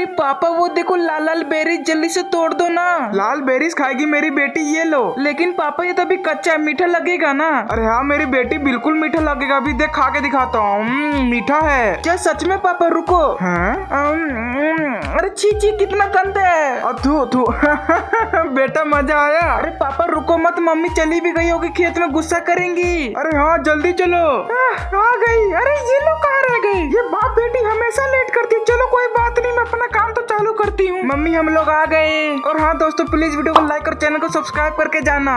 अरे पापा वो देखो लाल लाल बेरीज, जल्दी से तोड़ दो ना। लाल बेरीज खाएगी मेरी बेटी, ये लो। लेकिन पापा ये तो अभी कच्चा है, मीठा लगेगा ना। अरे हाँ मेरी बेटी, बिल्कुल मीठा लगेगा, अभी देख खा के दिखाता हूँ। मीठा है। क्या सच में पापा? रुको। हाँ? अरे छी छी, कितना गंदा है। अथू थू बेटा मजा आया। अरे पापा रुको मत, मम्मी चली भी गई होगी खेत में, गुस्सा करेंगी। अरे हाँ जल्दी चलो। आ गई। अरे ये लोग कहाँ रह गए? ये बाप बेटी हमेशा लेट करती है। चलो कोई बात नहीं, मैं अपना काम तो चालू करती हूँ। मम्मी हम लोग आ गए। और हाँ दोस्तों, प्लीज वीडियो को लाइक और चैनल को सब्सक्राइब करके जाना।